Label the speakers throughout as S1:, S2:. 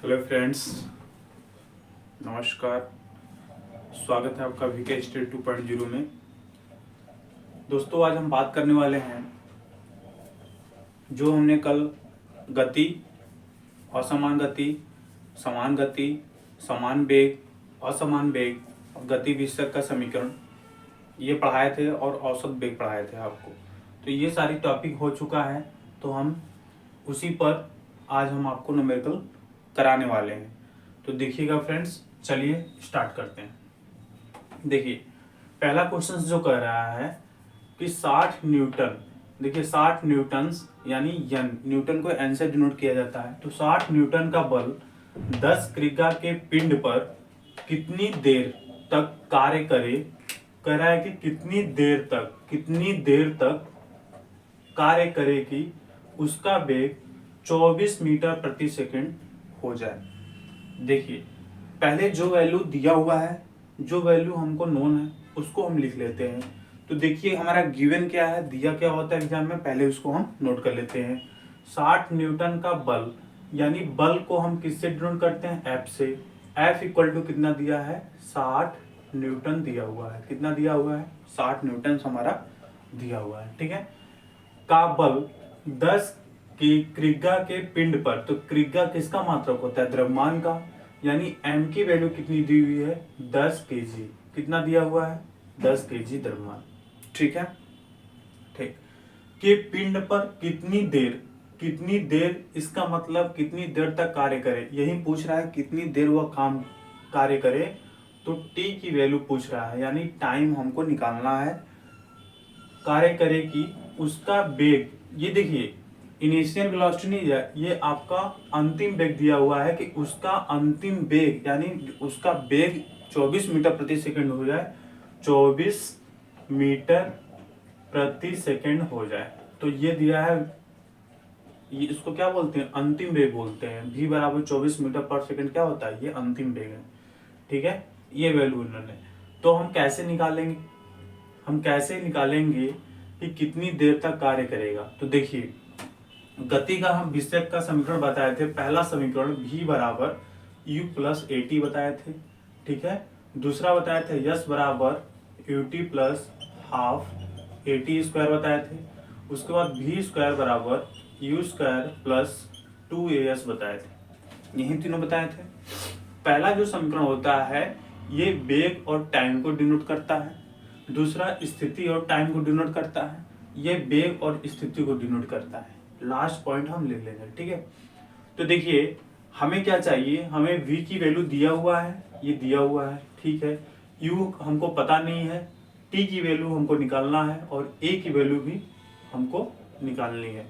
S1: Hello friends, नमस्कार। स्वागत है आपका वीके स्टेट 2.0 में। दोस्तों, आज हम बात करने वाले हैं जो हमने कल गति, असमान गति, समान गति, समान वेग, असमान वेग और गति विषयक का समीकरण ये पढ़ाए थे और औसत वेग पढ़ाए थे आपको। तो ये सारी टॉपिक हो चुका है, तो हम उसी पर आज हम आपको न्यूमेरिकल कराने वाले हैं। तो देखिएगा फ्रेंड्स, चलिए स्टार्ट करते हैं। देखिए, पहला क्वेश्चन जो कह रहा है कि 60 न्यूटन, देखिए 60 न्यूटन्स यानी एन, न्यूटन को एन से डिनोट किया जाता है। तो 60 न्यूटन का बल 10 क्रिगा के पिंड पर कितनी देर तक कार्य करे, कह रहा है कि कितनी देर तक कार्य करे कि उसका वेग 24 मीटर प्रति सेकंड हो जाए। देखिए, पहले जो वैल्यू दिया हुआ है, जो वैल्यू हमको नोन है, उसको हम लिख लेते हैं। तो देखिए, हमारा गिवन क्या है, दिया क्या होता है एग्जाम में, पहले उसको हम नोट कर लेते हैं। 60 न्यूटन का बल, यानी बल को हम किससे डिनोट करते हैं, एफ से। एफ इक्वल टू कितना दिया है, 60 न्यूटन दिया हुआ है। कितना दिया हुआ है, 60 न्यूटन हमारा दिया हुआ है, ठीक है। का बल 10 की क्रिगा के पिंड पर, तो क्रिगा किसका मात्रक होता है, द्रव्यमान का, यानी m की वैल्यू कितनी दी हुई है, 10 kg। कितना दिया हुआ है, 10 kg द्रव्यमान, ठीक है। ठीक, के पिंड पर कितनी देर, इसका मतलब कितनी देर तक कार्य करे, यही पूछ रहा है कितनी देर वह काम कार्य करे। तो t की वैल्यू पूछ रहा है, यानी टाइम हमको निकालना है। कार्य करे कि उसका वेग, ये देखिए इनिशियल वेलोसिटी नहीं है, ये आपका अंतिम वेग दिया हुआ है कि उसका अंतिम वेग, यानी उसका वेग 24 मीटर प्रति सेकंड हो जाए, 24 मीटर प्रति सेकंड हो जाए। तो ये दिया है, ये इसको क्या बोलते हैं, अंतिम वेग बोलते हैं। v बराबर 24 मीटर पर सेकंड क्या होता है, ये अंतिम वेग है, ठीक है। ये वैल्यू इन्होंने, तो हम कैसे निकालेंगे कि कितनी देर तक कार्य करेगा। तो देखिए, गति का हम विषय का समीकरण बताए थे। पहला समीकरण v बराबर u प्लस ए टी बताए थे, ठीक है। दूसरा बताए थे यस बराबर U T plus half A T square बताए थे। उसके बाद v स्क्वायर बराबर यू स्क्वायर प्लस 2as बताए थे। यही तीनों बताए थे। पहला जो समीकरण होता है, ये वेग और टाइम को डिनोट करता है। दूसरा स्थिति और टाइम को डिनोट करता है। ये वेग और स्थिति को डिनोट करता है। लास्ट पॉइंट हम ले लेंगे, ठीक है। तो देखिए, हमें क्या चाहिए, हमें v की वैल्यू दिया हुआ है, ये दिया हुआ है, ठीक है। u हमको पता नहीं है, t की वैल्यू हमको निकालना है और a की वैल्यू भी हमको निकालनी है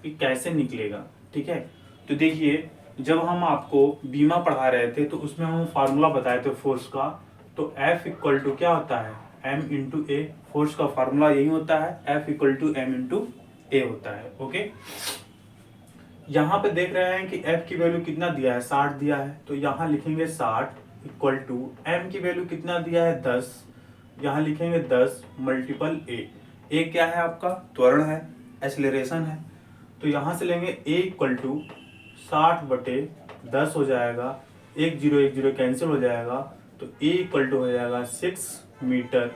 S1: कि कैसे निकलेगा, ठीक है। तो देखिए, जब हम आपको बीमा पढ़ा रहे थे तो उसमें हम फार्मूला बताए थे फोर्स का। तो F इक्वल टू क्या होता है, m इंटू ए। फोर्स का फार्मूला यही होता है, F equal to m into A होता है, ओके। यहाँ पे देख रहे हैं कि f की वैल्यू कितना दिया है, 60 दिया है। तो यहाँ लिखेंगे 60 इक्वल टू m की वैल्यू कितना दिया है, 10। यहाँ लिखेंगे 10 मल्टीपल a क्या है, आपका त्वरण है, एक्सेलरेशन है। तो यहाँ से लेंगे a इक्वल टू 60 बटे 10 हो जाएगा, 1 0 कैंसिल हो जाएगा। तो a इक्वल टू हो जाएगा 6 मीटर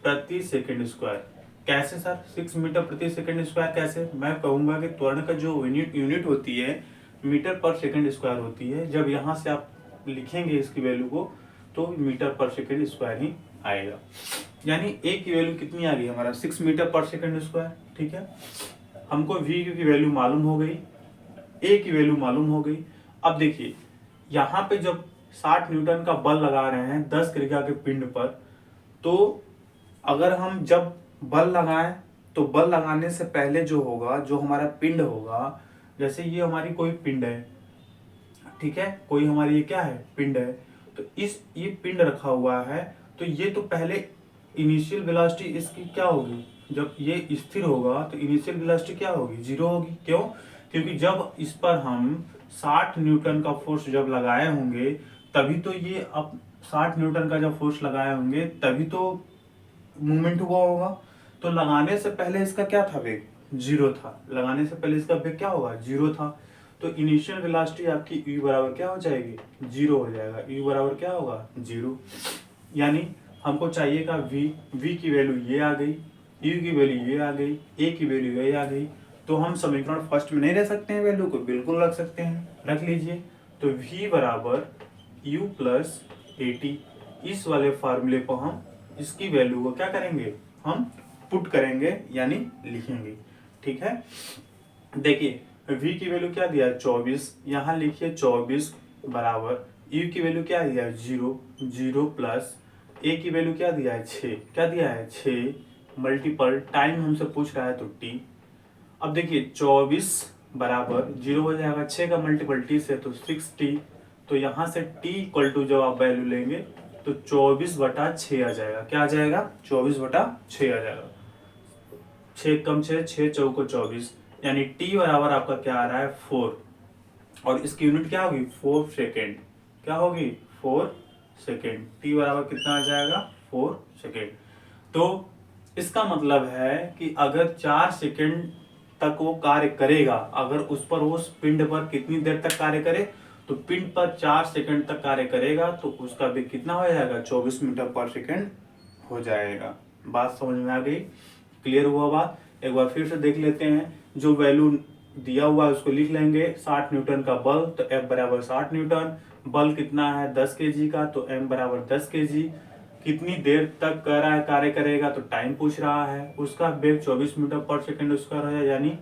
S1: प्रति सेकंड स्क्वायर। कैसे सर, 6 मीटर प्रति सेकंड स्क्वायर कैसे, मैं कहूंगा कि त्वरण का जो यूनिट होती है मीटर पर सेकंड स्क्वायर होती है। जब यहाँ से आप लिखेंगे इसकी वैल्यू को, तो मीटर पर सेकंड स्क्वायर ही आएगा। यानी ए की वैल्यू कितनी आ गई हमारा, 6 मीटर पर सेकंड स्क्वायर, ठीक है। हमको वी की वैल्यू मालूम हो गई, ए की वैल्यू मालूम हो गई। अब देखिए, यहाँ पे जब 60 न्यूटन का बल लगा रहे हैं 10 क्रिया के पिंड पर, तो अगर हम जब बल लगाएं, तो बल लगाने से पहले जो होगा, जो हमारा पिंड होगा, जैसे ये हमारी कोई पिंड है, ठीक है, कोई हमारी ये क्या है, पिंड है। तो ये पिंड रखा हुआ है, तो ये तो पहले इनिशियल वेलोसिटी इसकी क्या होगी, जब ये स्थिर होगा तो इनिशियल वेलोसिटी क्या होगी, 0 होगी। क्यों, क्योंकि जब इस पर हम 60 न्यूटन का फोर्स जब लगाए होंगे, तभी तो ये अब 60 न्यूटन का जब फोर्स लगाए होंगे तभी तो मूवमेंट हुआ होगा। तो लगाने से पहले इसका क्या था, वेग 0 था। लगाने से पहले इसका वेग क्या होगा, 0 था। तो इनिशियल वेलोसिटी आपकी u बराबर क्या हो जाएगी, 0 हो जाएगा। u बराबर क्या होगा, 0। यानी हमको चाहिए का v की वैल्यू ये आ गई, u की वैल्यू ये आ गई, a की वैल्यू ये आ गई। तो हम समीकरण फर्स्ट में नहीं रख सकते हैं वैल्यू को, बिल्कुल रख सकते हैं, रख लीजिए। तो v बराबर u प्लस AT, इस वाले फार्मूले को हम इसकी वैल्यू को क्या करेंगे, हम पुट करेंगे यानी लिखेंगे। ठीक है, देखिए v की वैल्यू क्या दिया है, 24, यहाँ लिखिए 24 बराबर u की वैल्यू क्या दिया है, 0, 0 प्लस a की वैल्यू क्या दिया है, 6, क्या दिया है, 6 मल्टीपल टाइम हमसे पूछ रहा है तो t। अब देखिए 24 बराबर 0 हो जाएगा, 6 का मल्टीपल t से तो 6t। तो यहाँ से t इक्वल टू जब आप वैल्यू लेंगे तो 24/6 आ जाएगा। क्या आ जाएगा, 24/6 आ जाएगा। 6 कम 6, 6 चौको 24, यानी t बराबर आपका क्या आ रहा है, 4। और इसकी यूनिट क्या होगी, 4 सेकेंड। क्या होगी, 4 सेकेंड। t बराबर कितना आ जाएगा, 4 सेकेंड। तो इसका मतलब है कि अगर 4 सेकेंड तक वो कार्य करेगा, अगर उस पर उस पिंड पर कितनी देर तक कार्य करे, तो पिंड पर 4 सेकेंड तक कार्य करेगा तो उसका भी कितना हो जाएगा, 24 मीटर पर सेकेंड हो जाएगा। बात समझ में आ गई, क्लियर हुआ बात। एक बार फिर से देख लेते हैं, जो वैल्यू दिया हुआ है उसको लिख लेंगे। 60 न्यूटन का बल, तो F बराबर 60 न्यूटन। बल कितना है, 10 kg का, तो M बराबर 10 kg। कितनी देर तक कर रहा है, कार्य करेगा, तो टाइम पूछ रहा है। उसका वेग 24 मीटर पर सेकेंड उसका है, यानी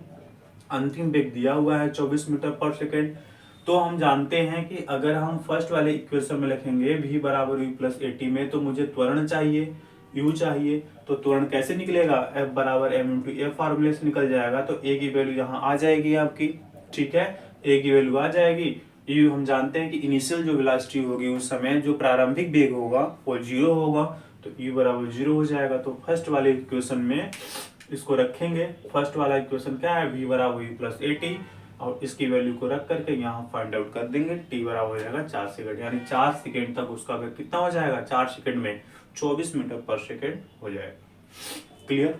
S1: अंतिम वेग दिया हुआ है 24 मीटर पर सेकेंड। तो हम जानते हैं कि अगर हम फर्स्ट वाले इक्वेशन में लिखेंगे v बराबर u प्लस AT में, तो मुझे त्वरण चाहिए, u चाहिए। तो त्वरण कैसे निकलेगा, F बराबर m इंटू ए फार्मूले से निकल जाएगा। तो a की वैल्यू यहाँ आ जाएगी आपकी, ठीक है, a की वैल्यू आ जाएगी। u हम जानते हैं कि इनिशियल जो वेलोसिटी होगी उस समय जो प्रारंभिक वेग होगा वो 0 होगा, तो u बराबर 0 हो जाएगा। तो फर्स्ट वाले इक्वेशन में इसको रखेंगे। फर्स्ट वाला इक्वेशन क्या है, v बराबर u प्लस AT, और इसकी वैल्यू को रख करके यहाँ फाइंड आउट कर देंगे। t बराबर हो जाएगा 4 सेकंड, यानी 4 सेकंड तक उसका वेग कितना हो जाएगा, 4 सेकंड में 24 मीटर पर सेकंड हो जाएगा। क्लियर,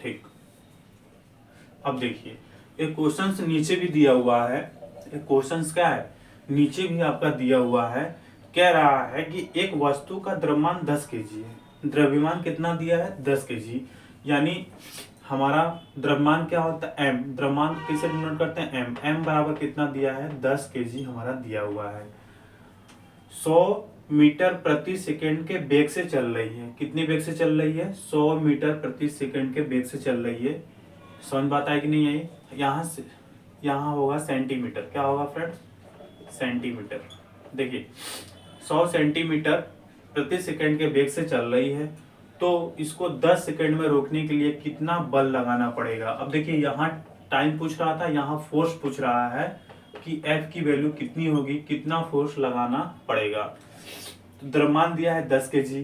S1: ठीक। अब देखिए एक क्वेश्चन नीचे भी दिया हुआ है, एक क्वेश्चन क्या है, नीचे भी आपका दिया हुआ है। कह रहा है कि एक वस्तु का द्रव्यमान 10 kg है। द्रव्यमान कितना दिया है, 10 kg। यानी हमारा द्रव्यमान क्या होता है, m। द्रव्यमान किसे डिनोट करते हैं, m। m बराबर कितना दिया है, 10 kg हमारा दिया हुआ है। 100 मीटर प्रति सेकंड के वेग से चल रही है। कितनी वेग से चल रही है, 100 मीटर प्रति सेकंड के वेग से चल रही है। समझ बात आई कि नहीं आई। यहाँ से यहाँ होगा सेंटीमीटर, क्या होगा फ्रेंड्स, सेंटीमीटर। देखिए 100 सेंटीमीटर प्रति सेकंड के वेग से चल रही है, तो इसको 10 सेकंड में रोकने के लिए कितना बल लगाना पड़ेगा। अब देखिए यहाँ टाइम पूछ रहा था, यहाँ फोर्स पूछ रहा है कि F की वैल्यू कितनी होगी, कितना फोर्स लगाना पड़ेगा। तो द्रव्यमान दिया है 10 kg,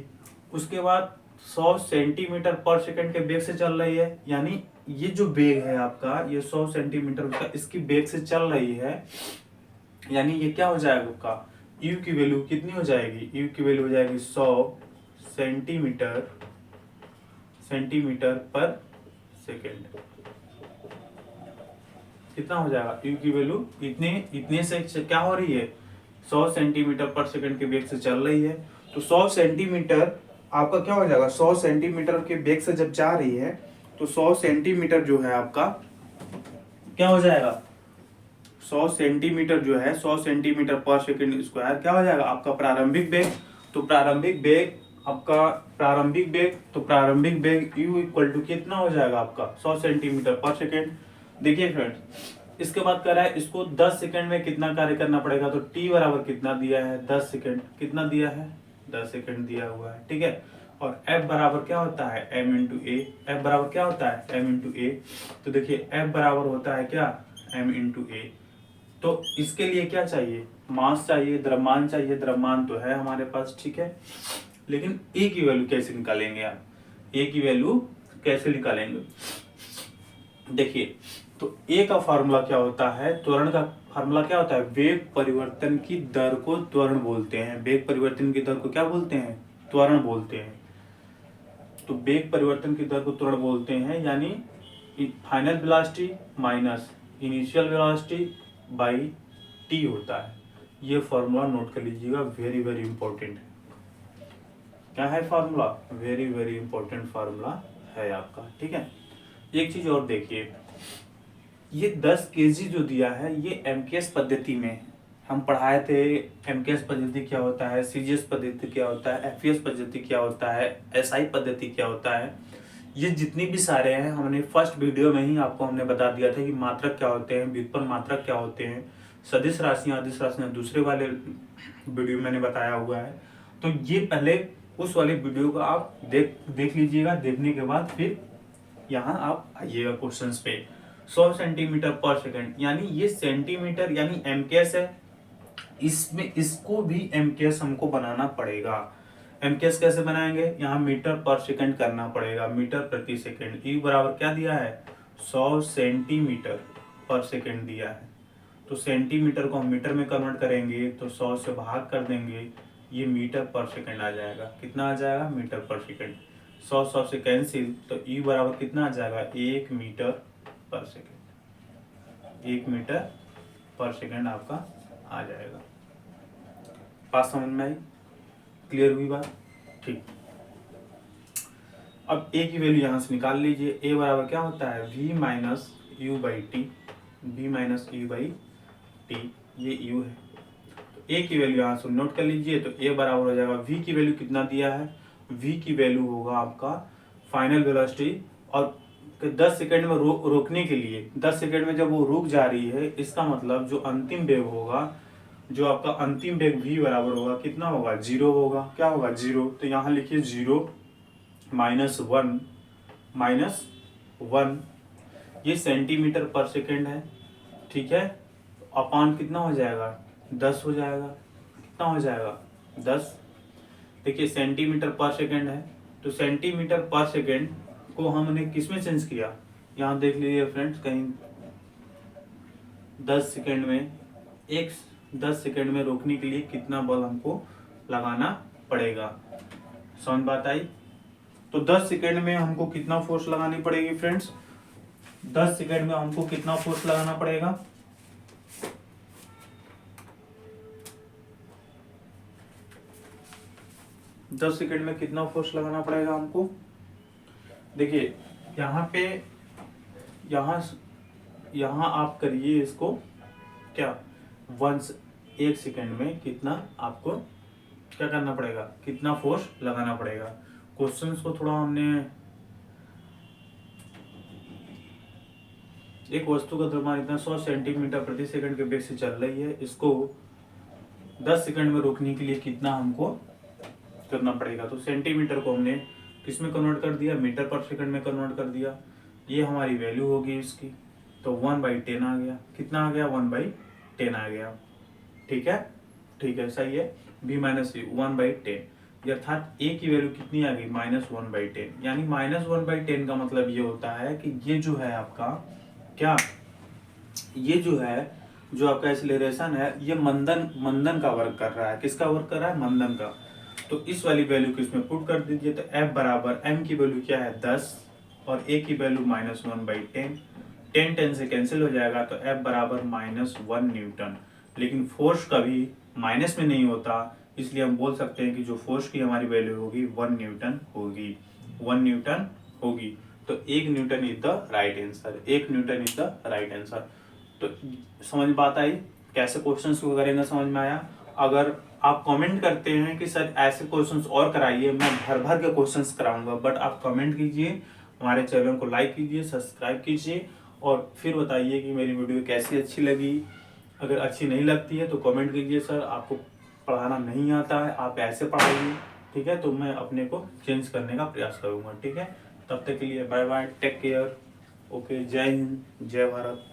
S1: उसके बाद 100 सेंटीमीटर पर सेकंड के वेग से चल रही है, यानी ये जो वेग है आपका, ये 100 सेंटीमीटर का इसकी वेग से चल रही है, यानी ये क्या हो जाएगा आपका, u की वैल्यू कितनी हो जाएगी, u की वैल्यू हो जाएगी 100 सेंटीमीटर पर सेकेंड। कितना हो जाएगा, u की वैल्यू इतने से क्या हो रही है, 100 सेंटीमीटर पर सेकेंड के वेग से चल रही है। तो 100 सेंटीमीटर आपका क्या हो जाएगा, 100 सेंटीमीटर के वेग से जब जा रही है तो 100 सेंटीमीटर जो है आपका क्या हो जाएगा, 100 सेंटीमीटर जो है 100 सेंटीमीटर पर सेकेंड स्क्वायर क्या हो जाएगा आपका प्रारंभिक वेग। तो प्रारंभिक वेग u इक्वल टू कितना हो जाएगा आपका 100 सेंटीमीटर पर सेकेंड। देखिए फ्रेंड्स, इसके बाद कह रहा है इसको 10 सेकेंड में कितना कार्य करना पड़ेगा। तो t बराबर कितना दिया है, 10 सेकेंड। कितना दिया है, 10 सेकेंड दिया हुआ है, ठीक है। और F बराबर क्या होता है, m इंटू ए। F बराबर क्या होता है, m इंटू ए। तो देखिए F बराबर होता है क्या, m इंटू ए। तो इसके लिए क्या चाहिए, मास चाहिए, द्रव्यमान चाहिए। द्रव्यमान तो है हमारे पास, ठीक है, लेकिन A की वैल्यू कैसे निकालेंगे आप, A की वैल्यू कैसे निकालेंगे। देखिए तो A का फार्मूला क्या होता है, त्वरण का फार्मूला क्या होता है, वेग परिवर्तन की दर को त्वरण बोलते हैं। वेग परिवर्तन की दर को क्या बोलते हैं, त्वरण बोलते हैं। तो वेग परिवर्तन की दर को त्वरण बोलते हैं, यानी final velocity minus initial velocity by T होता है। ये फॉर्मूला नोट कर लीजिएगा, वेरी वेरी इंपॉर्टेंट है। क्या है formula? Very very important formula है आपका, ठीक है। एक चीज और देखिए, ये 10 केजी जो दिया है ये एमकेएस पद्धति में है। हम पढ़ाए थे एमकेएस पद्धति क्या होता है, सीजीएस पद्धति क्या होता है, एफईएस पद्धति क्या होता है, एसआई पद्धति क्या होता है। ये जितनी भी सारे हैं हमने फर्स्ट वीडियो में ही आपको हमने बता दिया था कि मात्रक क्या होते हैं, व्युत्पन्न मात्रक क्या होते हैं, सदिश राशियां अदिश राशियां दूसरे वाले वीडियो में मैंने बताया हुआ है। तो ये पहले उस वाले वीडियो को आप देख लीजिएगा। देखने के बाद फिर यहाँ आप आइएगा क्वेश्चंस पे। 100 सेंटीमीटर पर सेकंड, यानी ये सेंटीमीटर यानी एमकेएस है, इसमें इसको भी एमकेएस हमको बनाना पड़ेगा। एमकेएस कैसे बनाएंगे? यहाँ मीटर पर सेकंड करना पड़ेगा, मीटर प्रति सेकंड। ई बराबर क्या दिया है? 100 सेंटीमीटर पर सेकंड दिया है। तो सेंटीमीटर को हम मीटर में कन्वर्ट करेंगे तो 100 से भाग कर देंगे, ये मीटर पर सेकंड आ जाएगा। कितना आ जाएगा? मीटर पर सेकंड। 100 से कैंसिल, तो ई बराबर कितना आ जाएगा? 1 मीटर पर सेकंड। 1 मीटर पर सेकंड आपका आ जाएगा। बात समझ में आई? क्लियर हुई बात? ठीक। अब ए की वैल्यू यहां से निकाल लीजिए। ए बराबर क्या होता है? v minus you by T. v minus you by T, ये u है। तो ए की वैल्यू यहां से नोट कर लीजिए। तो ए बराबर हो जाएगा, v की वैल्यू कितना दिया है? v की वैल्यू होगा आपका फाइनल वेलोसिटी, और 10 सेकंड में रोकने के लिए, 10 सेकंड में जब वो रुक जा रही है, इसका मतलब जो अंतिम वेग होगा, जो आपका अंतिम वेग v बराबर होगा कितना होगा? 0 होगा। क्या होगा? 0। तो यहाँ लिखिए 0 -1 ये सेंटीमीटर पर सेकंड है, ठीक है। अपान कितना हो जाएगा? 10 हो जाएगा। कितना हो जाएगा? 10। देखिए सेंटीमीटर पर सेकंड है, तो सेंटीमीटर पर सेकंड को हमने किस में चेंज किया? यहाँ देख लीजिए फ्रेंड्स, कहीं 10 सेकंड में 10 सेकंड में रोकने के लिए कितना बल हमको लगाना पड़ेगा। समझ बात आई? तो 10 सेकंड में हमको कितना फोर्स लगानी पड़ेगी फ्रेंड्स? 10 सेकंड में हमको कितना फोर्स लगाना पड़ेगा? दस सेकंड में कितना फोर्स लगाना पड़ेगा हमको? देखिए यहाँ पे यहाँ आप करिए इसको क्या, 1 सेकंड में कितना आपको क्या करना पड़ेगा, कितना फोर्स लगाना पड़ेगा। क्वेश्चंस को थोड़ा हमने, एक वस्तु का द्रव्यमान इतना 100 सेंटीमीटर प्रति सेकंड के वेग से चल रही है, इसको 10 सेकंड में रोकने के लिए कितना हमको करना पड़ेगा। तो सेंटीमीटर को हमने किस में कन्वर्ट कर दिया? मीटर पर सेकंड में कन्वर्ट कर दिया। ये हमारी वैल्यू होगी इसकी, तो 1/10 आ गया। कितना आ गया? 1/10 आ गया। ठीक है, ठीक है, सही है। b माइनस 1/10, अर्थात a की वैल्यू कितनी आ गई? -1/10। यानी -1/10 का मतलब ये होता है कि ये जो है आपका क्या, ये जो है, जो आपका एक्सीलरेशन है, ये मंदन का वर्क कर रहा है। किसका वर्क कर रहा है? मंदन का। तो इस वाली वैल्यू को इसमें पुट कर दीजिए। तो F बराबर, m की वैल्यू क्या है? 10 और a की वैल्यू -1/10। 10 से कैंसिल हो जाएगा, तो F बराबर -1 न्यूटन। लेकिन फोर्स कभी माइनस में नहीं होता, इसलिए हम बोल सकते हैं कि जो फोर्स की हमारी वैल्यू होगी 1 न्यूटन होगी। 1 न्यूटन होगी। तो 1 Newton is the right answer. 1 Newton is the right answer. तो समझ बात आई? कैसे क्वेश्चंस को करेंगे, समझ में आया? अगर आप कमेंट करते हैं कि सर ऐसे क्वेश्चंस और कराइए, मैं भर भर के क्वेश्चंस कराऊंगा, बट आप कमेंट कीजिए, हमारे चैनल को लाइक कीजिए, सब्सक्राइब कीजिए, और फिर बताइए कि मेरी वीडियो कैसी अच्छी लगी। अगर अच्छी नहीं लगती है तो कमेंट कीजिए, सर आपको पढ़ाना नहीं आता है, आप ऐसे पढ़ाइए, ठीक है। तो मैं अपने को चेंज करने का प्रयास करूँगा, ठीक है। तब तक के लिए bye bye, take care, okay. जय हिंद, जय भारत।